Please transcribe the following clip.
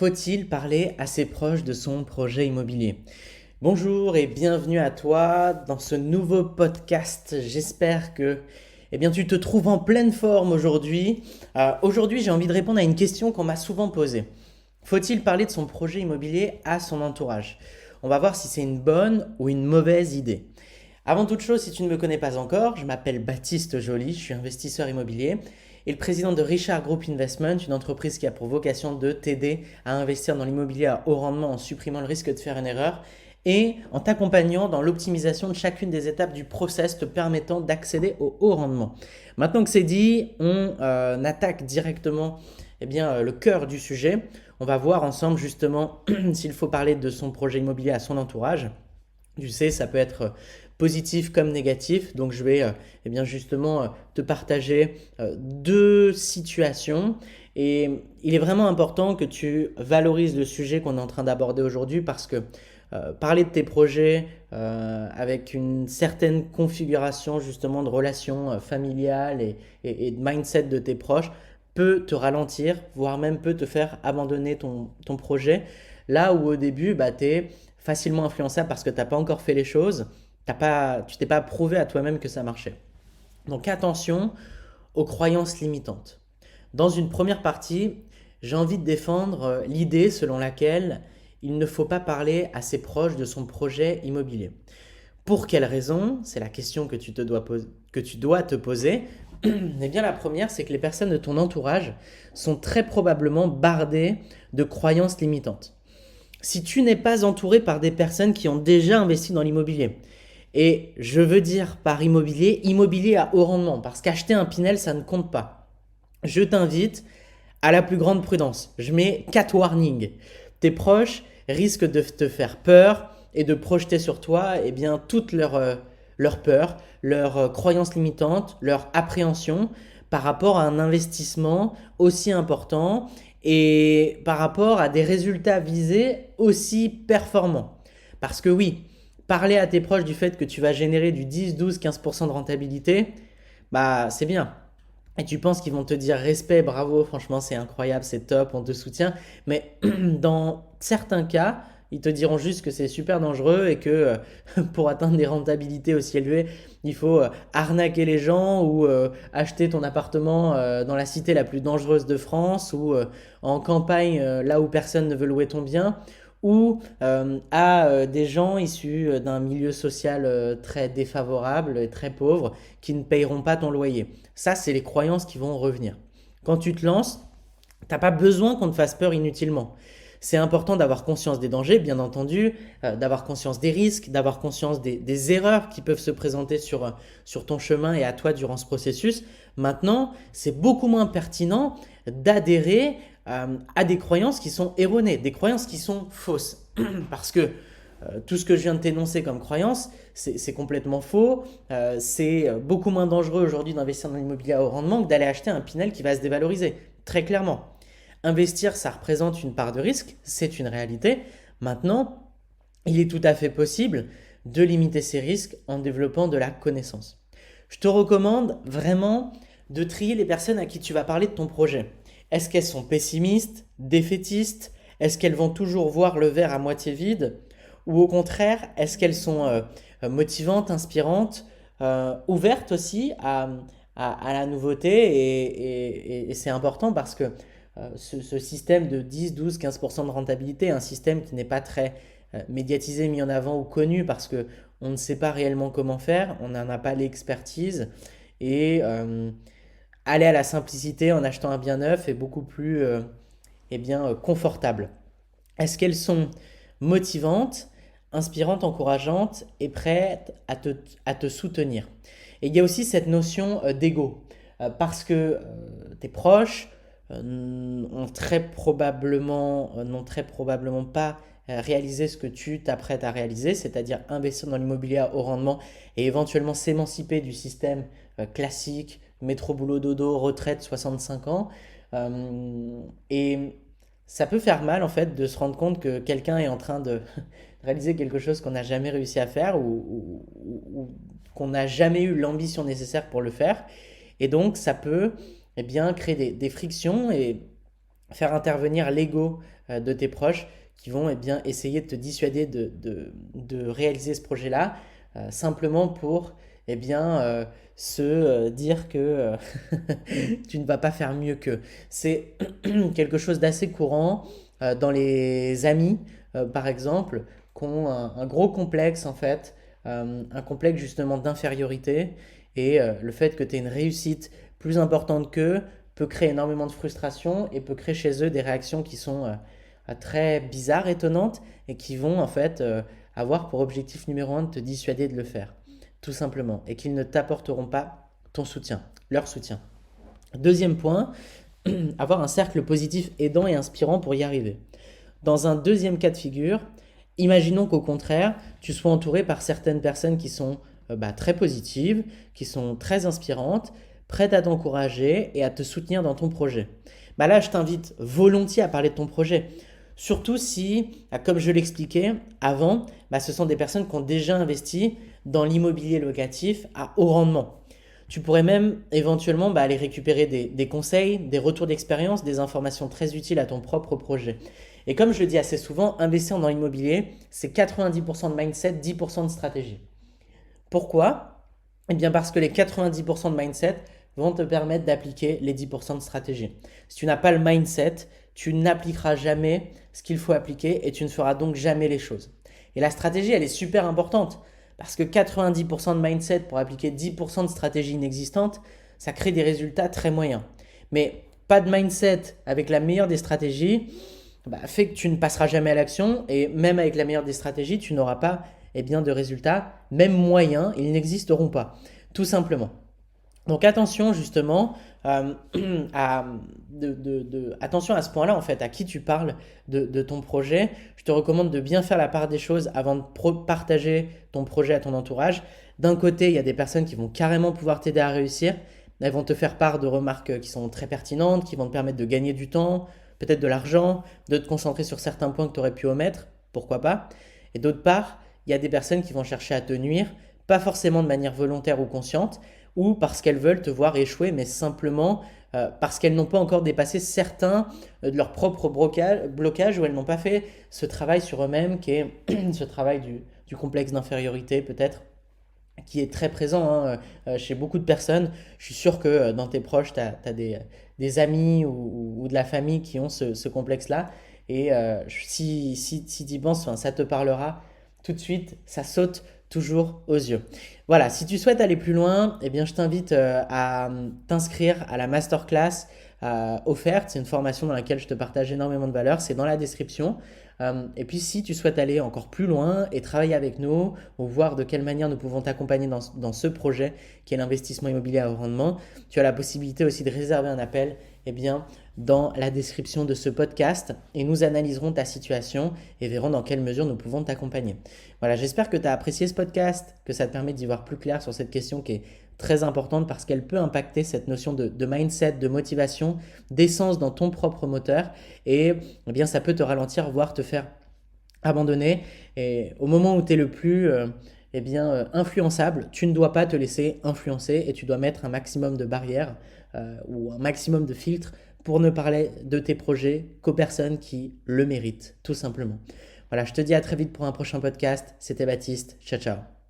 Faut-il parler à ses proches de son projet immobilier? Bonjour et bienvenue à toi dans ce nouveau podcast. J'espère que tu te trouves en pleine forme aujourd'hui. Aujourd'hui, j'ai envie de répondre à une question qu'on m'a souvent posée. Faut-il parler de son projet immobilier à son entourage? On va voir si c'est une bonne ou une mauvaise idée. Avant toute chose, si tu ne me connais pas encore, je m'appelle Baptiste Joly, je suis investisseur immobilier et le président de Richard Group Investment, une entreprise qui a pour vocation de t'aider à investir dans l'immobilier à haut rendement en supprimant le risque de faire une erreur et en t'accompagnant dans l'optimisation de chacune des étapes du process te permettant d'accéder au haut rendement. Maintenant que c'est dit, on attaque directement le cœur du sujet. On va voir ensemble justement s'il faut parler de son projet immobilier à son entourage. Tu sais, ça peut être positif comme négatif. Donc, je vais te partager deux situations. Et il est vraiment important que tu valorises le sujet qu'on est en train d'aborder aujourd'hui parce que parler de tes projets avec une certaine configuration justement de relations familiales et de mindset de tes proches peut te ralentir, voire même peut te faire abandonner ton projet. Là où au début, tu es facilement influençable parce que tu n'as pas encore fait les choses, tu t'es pas prouvé à toi-même que ça marchait. Donc attention aux croyances limitantes. Dans une première partie, j'ai envie de défendre l'idée selon laquelle il ne faut pas parler à ses proches de son projet immobilier. Pour quelle raison? C'est la question que tu dois te poser. Eh bien, la première, c'est que les personnes de ton entourage sont très probablement bardées de croyances limitantes. Si tu n'es pas entouré par des personnes qui ont déjà investi dans l'immobilier, et je veux dire par immobilier à haut rendement, parce qu'acheter un Pinel, ça ne compte pas. Je t'invite à la plus grande prudence. Je mets 4 warnings. Tes proches risquent de te faire peur et de projeter sur toi toute leur peur, leurs croyances limitantes, leur appréhension par rapport à un investissement aussi important et par rapport à des résultats visés aussi performants. Parce que oui, parler à tes proches du fait que tu vas générer du 10, 12, 15% de rentabilité, c'est bien. Et tu penses qu'ils vont te dire respect, bravo, franchement c'est incroyable, c'est top, on te soutient. Mais dans certains cas, ils te diront juste que c'est super dangereux et que pour atteindre des rentabilités aussi élevées, il faut arnaquer les gens ou acheter ton appartement dans la cité la plus dangereuse de France ou en campagne là où personne ne veut louer ton bien ou à des gens issus d'un milieu social très défavorable et très pauvre qui ne payeront pas ton loyer. Ça, c'est les croyances qui vont revenir. Quand tu te lances, t'as pas besoin qu'on te fasse peur inutilement. C'est important d'avoir conscience des dangers, bien entendu, d'avoir conscience des risques, d'avoir conscience des erreurs qui peuvent se présenter sur ton chemin et à toi durant ce processus. Maintenant, c'est beaucoup moins pertinent d'adhérer à des croyances qui sont erronées, des croyances qui sont fausses. Parce que tout ce que je viens de t'énoncer comme croyance, c'est complètement faux. C'est beaucoup moins dangereux aujourd'hui d'investir dans l'immobilier à haut rendement que d'aller acheter un Pinel qui va se dévaloriser, très clairement. Investir, ça représente une part de risque, c'est une réalité. Maintenant, il est tout à fait possible de limiter ces risques en développant de la connaissance. Je te recommande vraiment de trier les personnes à qui tu vas parler de ton projet. Est-ce qu'elles sont pessimistes, défaitistes? Est-ce qu'elles vont toujours voir le verre à moitié vide? Ou au contraire, est-ce qu'elles sont motivantes, inspirantes, ouvertes aussi à la nouveauté et c'est important parce que ce système de 10, 12, 15% de rentabilité est un système qui n'est pas très médiatisé, mis en avant ou connu parce que on ne sait pas réellement comment faire, on n'en a pas l'expertise et aller à la simplicité en achetant un bien neuf est beaucoup plus confortable. Est-ce qu'elles sont motivantes, inspirantes, encourageantes et prêtes à te soutenir? Et il y a aussi cette notion d'ego, parce que tes proches n'ont très probablement pas réalisé ce que tu t'apprêtes à réaliser, c'est-à-dire investir dans l'immobilier à haut rendement et éventuellement s'émanciper du système classique, métro boulot dodo, retraite 65 ans. Et ça peut faire mal en fait de se rendre compte que quelqu'un est en train de réaliser quelque chose qu'on n'a jamais réussi à faire ou qu'on n'a jamais eu l'ambition nécessaire pour le faire. Et donc ça peut créer des frictions et faire intervenir l'ego de tes proches qui vont essayer de te dissuader de réaliser ce projet-là, simplement pour se dire que tu ne vas pas faire mieux qu'eux. C'est quelque chose d'assez courant dans les amis, par exemple, qui ont un gros complexe en fait, un complexe justement d'infériorité, et le fait que tu aies une réussite plus importante qu'eux peut créer énormément de frustration et peut créer chez eux des réactions qui sont très bizarres, étonnantes, et qui vont en fait avoir pour objectif numéro un de te dissuader de le faire, tout simplement, et qu'ils ne t'apporteront pas ton soutien, leur soutien. Deuxième point, avoir un cercle positif aidant et inspirant pour y arriver. Dans un deuxième cas de figure, imaginons qu'au contraire, tu sois entouré par certaines personnes qui sont très positives, qui sont très inspirantes, prêtes à t'encourager et à te soutenir dans ton projet. Là, je t'invite volontiers à parler de ton projet. Surtout si, comme je l'expliquais avant, ce sont des personnes qui ont déjà investi dans l'immobilier locatif à haut rendement. Tu pourrais même éventuellement aller récupérer des conseils, des retours d'expérience, des informations très utiles à ton propre projet. Et comme je le dis assez souvent, investir dans l'immobilier, c'est 90% de mindset, 10% de stratégie. Pourquoi? Eh bien parce que les 90% de mindset vont te permettre d'appliquer les 10% de stratégie. Si tu n'as pas le mindset, tu n'appliqueras jamais ce qu'il faut appliquer et tu ne feras donc jamais les choses. Et la stratégie, elle est super importante parce que 90% de mindset pour appliquer 10% de stratégie inexistante, ça crée des résultats très moyens. Mais pas de mindset avec la meilleure des stratégies fait que tu ne passeras jamais à l'action, et même avec la meilleure des stratégies, tu n'auras pas de résultats, même moyens, ils n'existeront pas, tout simplement. Donc attention justement attention à ce point-là en fait, à qui tu parles de ton projet. Je te recommande de bien faire la part des choses avant de partager ton projet à ton entourage. D'un côté, il y a des personnes qui vont carrément pouvoir t'aider à réussir. Elles vont te faire part de remarques qui sont très pertinentes, qui vont te permettre de gagner du temps, peut-être de l'argent, de te concentrer sur certains points que tu aurais pu omettre, pourquoi pas. Et d'autre part, il y a des personnes qui vont chercher à te nuire, pas forcément de manière volontaire ou consciente, ou parce qu'elles veulent te voir échouer, mais simplement parce qu'elles n'ont pas encore dépassé certains de leurs propres blocages, ou elles n'ont pas fait ce travail sur eux-mêmes, qui est ce travail du complexe d'infériorité peut-être, qui est très présent chez beaucoup de personnes. Je suis sûr que dans tes proches, tu as des amis ou de la famille qui ont ce complexe-là. Et si tu y penses, ça te parlera tout de suite, ça saute toujours aux yeux. Voilà, si tu souhaites aller plus loin, je t'invite à t'inscrire à la masterclass offerte. C'est une formation dans laquelle je te partage énormément de valeur. C'est dans la description. Et puis, si tu souhaites aller encore plus loin et travailler avec nous, ou voir de quelle manière nous pouvons t'accompagner dans ce projet qui est l'investissement immobilier à haut rendement, tu as la possibilité aussi de réserver un appel dans la description de ce podcast, et nous analyserons ta situation et verrons dans quelle mesure nous pouvons t'accompagner. Voilà, j'espère que tu as apprécié ce podcast, que ça te permet d'y voir plus clair sur cette question qui est très importante parce qu'elle peut impacter cette notion de mindset, de motivation, d'essence dans ton propre moteur, et ça peut te ralentir, voire te faire abandonner. Et au moment où tu es le plus influençable, tu ne dois pas te laisser influencer et tu dois mettre un maximum de barrières ou un maximum de filtres pour ne parler de tes projets qu'aux personnes qui le méritent, tout simplement. Voilà, je te dis à très vite pour un prochain podcast. C'était Baptiste. Ciao, ciao.